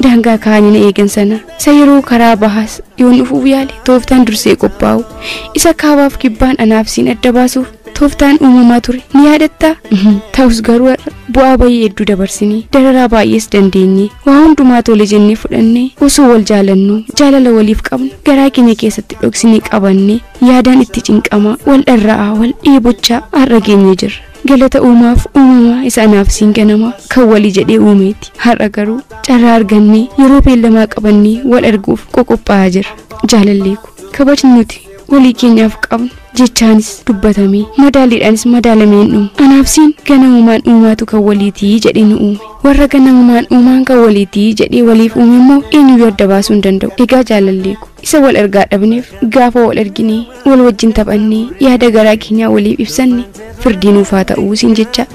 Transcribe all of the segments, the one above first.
daangaa kaanii na eegan sana sayyiroo karaa bahas yoon dhufuuf yaale tooftaan dursee qophaa'u isa kaabaaf kibbaan anaaf siin adda baasuuf tooftaan uumamaa ture ni yaadatta ta'us garuu bu'aa baay'ee hedduu dabarsinee dararaa baay'ees dandeenye waa hundumaa tole jennee fudhannee osoo wal jaalannu jaalala waliif qabnu garaa keenya keessatti dhoksinee qabanne yaadaan itti cinqamaa wal dharra'aa wal dheebochaa har'a geenye jirra. galata uumaaf uumamaa isa anaaf siin ganama kan walii jedhee uumeeti har'a garuu carraa argannee yeroo beellamaa qabannee wal arguuf qoqophaa'aa jirra. jaalalleeku kabajni nuti walii keenyaaf qabnu jechaanis dubbatamee madaaliidhaanis madaalameen dhumu anaaf siin ganamumaan uumaatu kan waliitii jedhee nu uume warra ganamumaan uumaan kan waliitii jedhee waliif uume immoo eenyuyyuu adda baasuu hin danda'u. egaa jaalalleeku isa wal argaa dhabneef gaafa wal arginee wal wajjin taphannee yaada garaa keenyaa waliif ibsanne firdii nuuf haa ta'uu siin jecha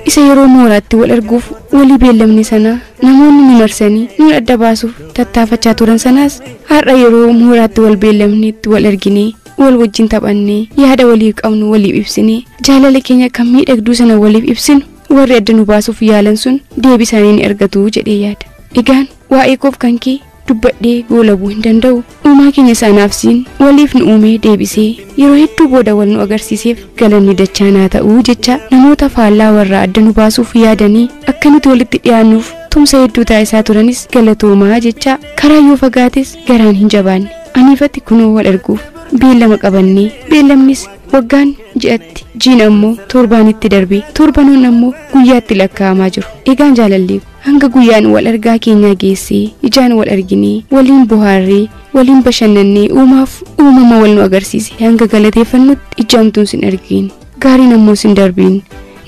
isa yeroo mooraatti wal arguuf walii beellamne sana namoonni nu marsanii nu adda baasuuf tattaafachaa turan sanaas har'a yeroo mooraatti wal beellamneetti wal arginee wal wajjin taphannee yaada waliif qabnu waliif ibsinee jaalala keenya kan miidhagduu sana waliif ibsinu warri adda nu baasuuf yaalan sun deebii isaanii ni argatu jedhee yaada. egaan waa'ee koof kan kee dubbadhee goolabuu hin danda'u uumaa keenya sanaaf siin waliif nu uumee deebisee yeroo hedduu booda wal nu agarsiiseef galanni dachaanaa ta'uu jecha namoota faallaa warra adda nu baasuuf yaadanii akka nuti walitti dhiyaannuuf tumsa hedduu taasisaa turanis galatoomaa jecha karaa yoo fagaates garaan hin jabaanne aniifatti kunoo wal arguuf beellama qabannee beellamnis waggaan ji'atti jiin ammoo torbaanitti darbe torbanoon ammoo guyyaatti lakkaa'amaa jiru. egaan jaalalleeku hanga guyyaan wal argaa keenyaa geessee ijaan wal arginee waliin bohaarree waliin bashannannee uumaaf uumama wal nu agarsiise hanga galateeffannutti ijjaamtuun sin argin gaariin ammoo sin darbiin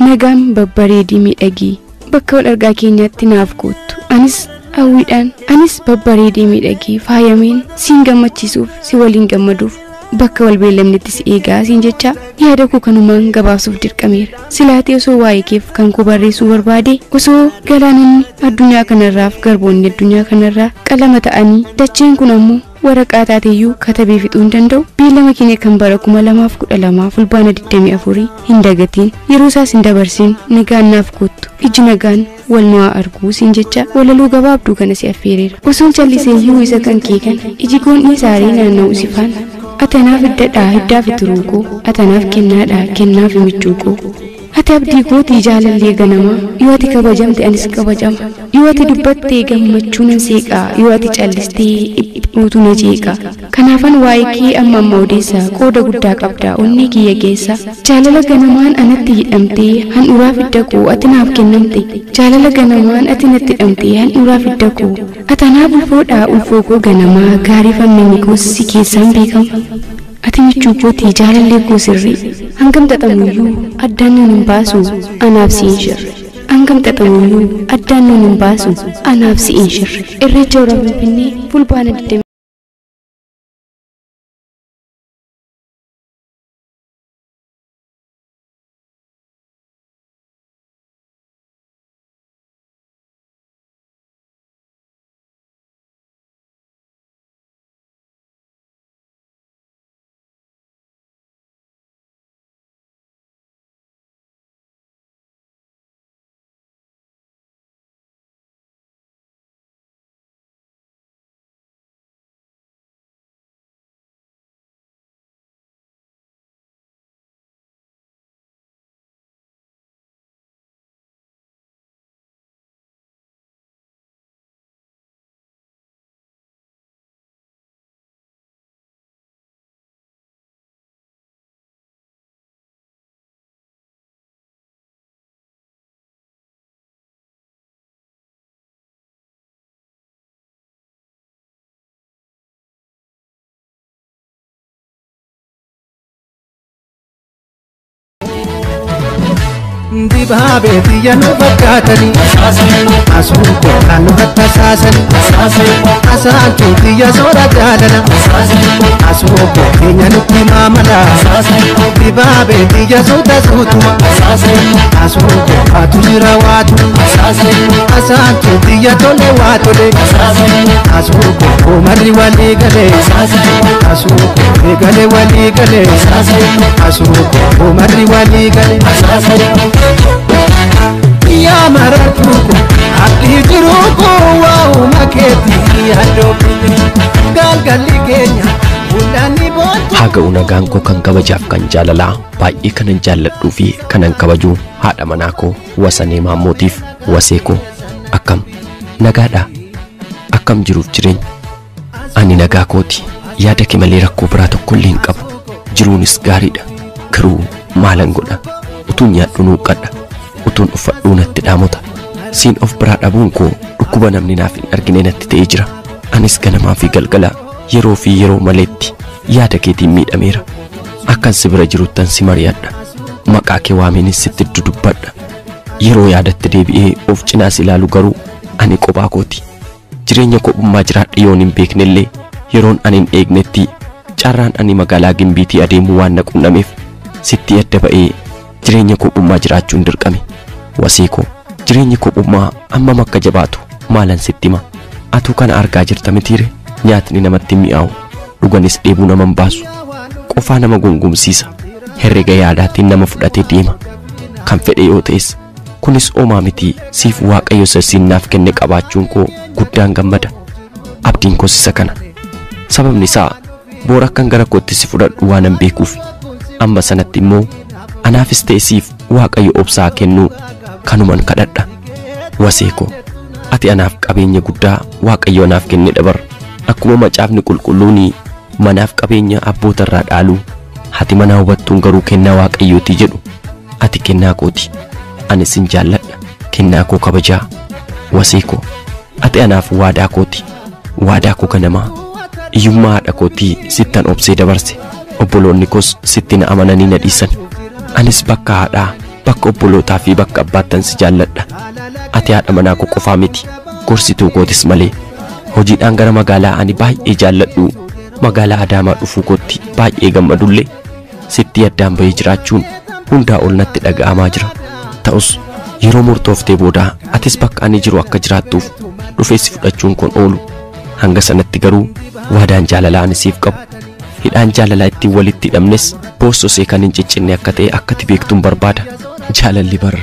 nagaan babbareedii miidhagii bakka wal argaa keenyaatti naaf koottu anis hawwiidhaan anis babbareedii miidhagii faayameen siin gammachiisuuf si waliin gammaduuf bakka wal beellamnetti si eegaa siin jecha yaada koo kanumaan gabaabsuuf dirqameera. silaatee osoo waa'ee keef kan koo barreessuu barbaade osoo galaanonni addunyaa kanarraaf garboonni addunyaa kanarraa qalama ta'anii dacheen kun ammoo waraqaa taateeyyuu katabee fixuu hin danda'u beellama keenya kan bara 2012 fulbaana 24 hin dagatiin yeroo isaas hin dabarsin nagaan naaf koottu iji nagaan wal nu haa arguu siin jecha walaloo gabaabduu kana si affeereera. osoo calliseeyyuu isa kan kee kana iji koon isaaree naanna'u si faana atanaaf hiddadhaa hiddaaf turuukoo atanaaf kennaadhaa kennaaf michuukoo ati abdii kootii jaalallee ganamaa yoo ati kabajamte anis kabajama yoo ati dubbattee gammachuu nan seeqaa yoo ati callistee dhiphuutu na jeeqa kanaafan waa'ee kee amma amma odeessa qooda guddaa qabdaa onnee kiyya keessa jaalala ganamaan anatti hidhamtee handhuraa fidda koo ati naaf kennamte jaalala ganamaan ati natti hidhamtee handhuraa fidda koo atanaaf ulfoodhaa ulfoo koo ganamaa gaarii fammini koos si keessaan beekama ati michuu kootii jaalallee koo sirrii hangam xaxamuyyuu addaan nun hin baasu anaaf si hin shirre hangam xaxamuyyuu addaan nun hin baasu anaaf si hin shirre. irreecha hora Finfinnee fulbaana 20Di baabee biyya nu fakkaatanii asuun kookaan nu hattasaasanii asaantuu biyya soora jaalala asuun koo keenya nutti maamalaa di baabee biyya suuta suutuma asuun koo waatu jira waatu asaantuu biyya tole waa tole asuun koo koomarri walii galee asuun koo eegale walii galee asuun koo koomarri walii galee. Ya maratuko, abdi jiruko, wow. dhaga'u nagaan koo kan kabajaaf kan jaalalaa baay'ee kanan jaalladhuu fi kanan kabajuu haadha manaa koo Wasanee Maammootiif Wasee koo akkam nagaadha akkam jiruuf jireenya ani nagaa kooti yaada kee malee rakkoo biraa tokko illee hin qabu jiruunis gaariidha garuu maalan godha utuun nyaadhu nuuqqadha utuun uffadhuu natti dhaamota siin of biraa dhabuun koo dhukkuba namni naaf hin argine natti ta'ee jira anis ganamaa fi galgala yeroo fi yeroo maleetti yaada keetiin miidhameera akkan si bira jiruttan si mari'adha maqaa kee waameenis sitti dudubbadha yeroo yaadatti deebi'ee of cinaas ilaalu garuu ani kophaa kooti jireenya kophummaa jiraadhe yoon hin beeknellee yeroon ani hin eegnetti carraan ani magaalaa Gimbiitii adeemu waan na qunnameef sitti adda ba'ee jireenya kophummaa jiraachuun dirqame Wasee koo jireenyi kophummaa amma makka jabaatu maalan sitti hima atu kana argaa jirta mitiire nyaatni namatti mi'aawu dhuganis dheebuu nama hin baasu qofaa nama gungumsiisa herrega yaadaatiin nama fudhatee deema kan fedhe yoo ta'es kunis oomaa miti siif Waaqayyo sassinnaaf kenne qabaachuun koo guddaan gammada abdiin koos isa kana sababni isaa boora akkan gara kootti si fudhadhu waanan beekuuf amma sanatti immoo anaafis ta'e siif Waaqayyo obsaa kennuu kanuman kadhadha Wasee koo ati anaaf qabeenya guddaa Waaqayyo anaaf kenne dabar akkuma macaafni qulqulluuni manaaf qabeenya abboota irraa dhaaluu hati manaa hubattuun garuu kennaa Waaqayyooti jedhu ati kennaa kooti ani sin jaalladha kennaa koo kabajaa Wasee koo ati anaaf waadaa kooti waadaa koo ganamaa iyyummaa haadha kootii sittan obsee dabarse obboloonni koos sitti na amananii na dhiisan anis bakka haadhaa bakka obbolootaa fi bakka abbaattan si jaalladha ati haadha manaa koo qofaa miti gorsituu kootis malee hojiidhaan gara magaalaa ani baay'ee jaalladhu magaalaa Adaamaa dhufuu kootti baay'ee gammadullee sitti addaan bahee jiraachuun hundaa ol natti dhaga'amaa jira ta'us yeroo murtooftee boodaa atis bakka ani jiru akka jiraattuuf dhufee si fudhachuun kun oolu hanga sanatti garuu waadaan jaalalaa ani siif qabu hidhaan jaalalaa ittiin walitti hidhamnes boossosee kan hin ciccinne akka ta'e akkati beektuun barbaada jaalalli bar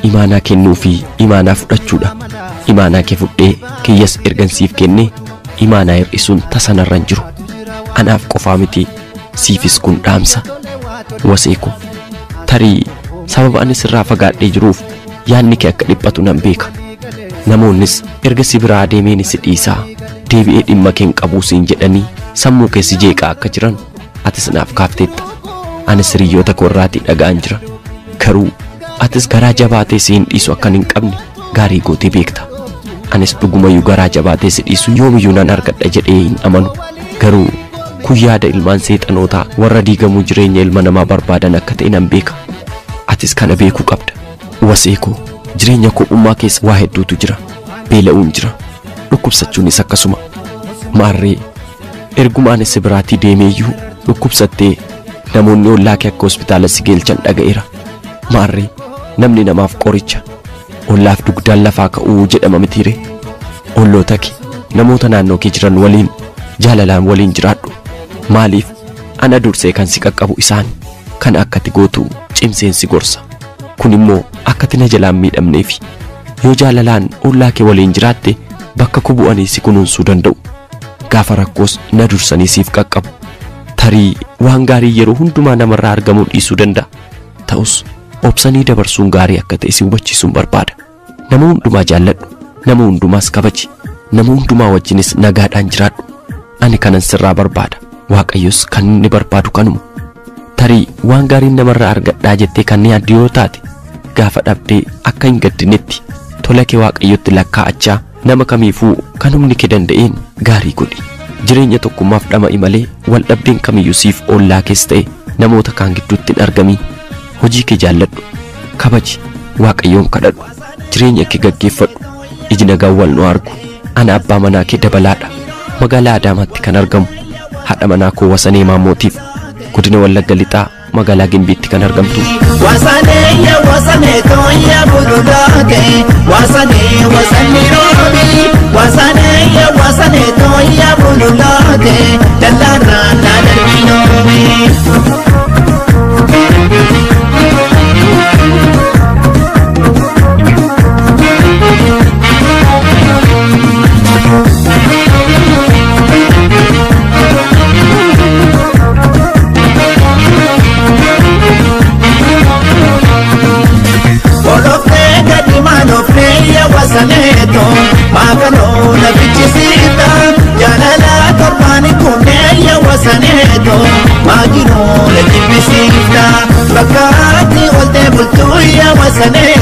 imaanaa kennuu fi imaanaa fudhachuudha imaanaa kee fudhee kiyyas ergansiif kennee imaanaa hir'isuun tasanarra hin jiru anaaf qofaa miti siifis kun dhaamsa Wasee koo tarii sababa ani sirraa fagaadhee jiruuf yaadni kee akka dhiphatu nan beeka namoonnis erga si biraa adeemeen si dhiisaa deebi'ee dhimma kee hin qabuu siin jedhanii sammuu kee si jeeqaa akka jiran atis naaf kaafteetta anis hiriyoota koo irraatii dhaga'an jira garuu atis garaa jabaatee si hin dhiisu akkan hin qabne gaarii gootee beekta anis dhugumayyuu garaa jabaatee si dhiisu yoomiyyuu nan argadha jedhee hin amanu garuu kun yaada ilmaan seexanootaa warra diigamuu jireenya ilma namaa barbaadan akka ta'e nan beeka atis kana beekuu qabda Wasee koo jireenya kophummaa keessa waa hedduutu jira beela'uun jira dhukkubsachuunis akkasuma maarree ergumaan si biraatii deemeeyyuu dhukkubsattee namoonni ollaa kee akka hospitaala si geelchan dhaga'eera maarree namni namaaf qoricha ollaaf dugdaan lafaa ka'uu jedhama mitiire olloota kee namoota naannoo kee jiran waliin jaalalaan waliin jiraadhu maaliif ana dursee kan si qaqqabu isaan kan akkati gootu cimseen si gorsa kun immoo akkati na jalaan miidhamneefi yoo jaalalaan ollaa kee waliin jiraatte bakka kubu'anii si kunuunsuu danda'u gaafa rakkoos na dursanii siif qaqqabu tarii waan gaarii yeroo hundumaa namarraa argamuu dhiisuu danda'a ta'us obsanii dabarsuun gaarii akka ta'e si hubachiisuun barbaada nama hundumaa jaalladhu nama hundumaas kabaji nama hundumaa wajjinis nagaadhaan jiraadhu ani kanan sirraa barbaada Waaqayyos kan inni barbaadu kanuma tarii waan gaariin namarraa argadhaa jettee kan yaaddu yoo taate gaafa dhabdee akka hin gaddinetti tola kee Waaqayyotti lakkaa'achaa nama kamiifuu kan humni kee danda'een gaarii godhi jireenya tokkummaaf dhama'i malee wal dhabdeen kamiyyuu siif ollaa keessa ta'e namoota kaan gidduutti hin argamin hojii kee jaalladhu kabaji Waaqayyoon kadhadhu jireenya kee gaggeeffadhu iji nagaan wal nu argu ana abbaa manaa kee Dabalaadha magaalaa Adaamaatti kan argamu haadha manaa koo Wasanee Maammootiif godina Wallagga Lixaa magaalaa Gimbiitti kan argamtu Wasanee toonya bululaate Wasanee roobi Wasanee toonya bululaate dallaarraa na darbinoomi wasaneeto maakaloo na fichisiifta jaalala torbaani kunneen yaa wasaneeto maajiroo na jibbisiifta bakka ati oltee bultuu yaa wasaneeto